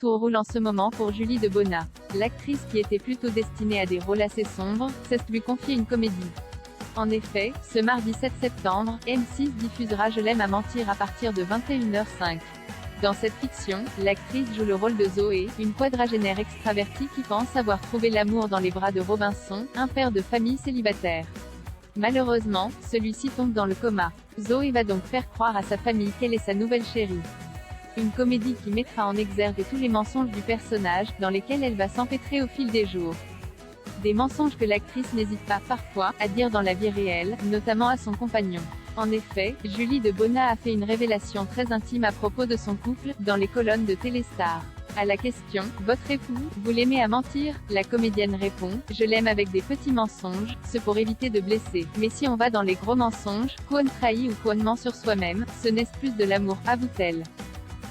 Tout roule en ce moment pour Julie Debona. L'actrice, qui était plutôt destinée à des rôles assez sombres, cesse de lui confier une comédie. En effet, ce mardi 7 septembre, M6 diffusera Je l'aime à mentir à partir de 21h05. Dans cette fiction, l'actrice joue le rôle de Zoé, une quadragénaire extravertie qui pense avoir trouvé l'amour dans les bras de Robinson, un père de famille célibataire. Malheureusement, celui-ci tombe dans le coma. Zoé va donc faire croire à sa famille qu'elle est sa nouvelle chérie. Une comédie qui mettra en exergue tous les mensonges du personnage, dans lesquels elle va s'empêtrer au fil des jours. Des mensonges que l'actrice n'hésite pas, parfois, à dire dans la vie réelle, notamment à son compagnon. En effet, Julie Debona a fait une révélation très intime à propos de son couple, dans les colonnes de Téléstar. À la question « Votre époux, vous l'aimez à mentir ?», la comédienne répond « Je l'aime avec des petits mensonges, ce pour éviter de blesser. Mais si on va dans les gros mensonges, qu'on trahit ou qu'on ment sur soi-même, ce n'est plus de l'amour », avoue-t-elle.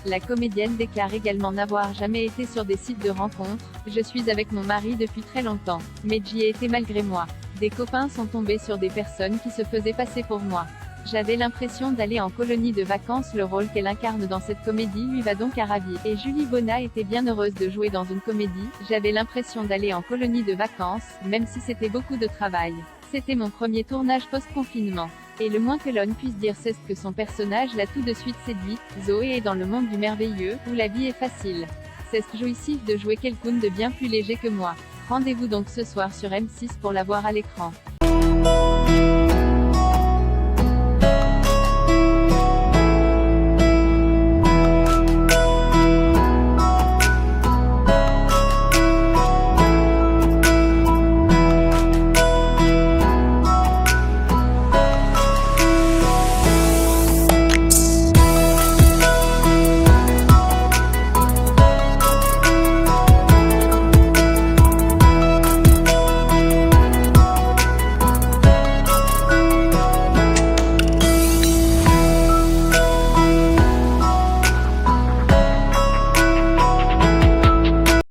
La comédienne déclare également n'avoir jamais été sur des sites de rencontres. « Je suis avec mon mari depuis très longtemps. Mais j'y ai été malgré moi. Des copains sont tombés sur des personnes qui se faisaient passer pour moi. J'avais l'impression d'aller en colonie de vacances. » Le rôle qu'elle incarne dans cette comédie lui va donc à ravir. Et Julie Debona était bien heureuse de jouer dans une comédie. « J'avais l'impression d'aller en colonie de vacances, même si c'était beaucoup de travail. C'était mon premier tournage post-confinement. Et le moins que l'on puisse dire c'est que son personnage l'a tout de suite séduite. Zoé est dans le monde du merveilleux, où la vie est facile. C'est jouissif de jouer quelqu'un de bien plus léger que moi. » Rendez-vous donc ce soir sur M6 pour la voir à l'écran.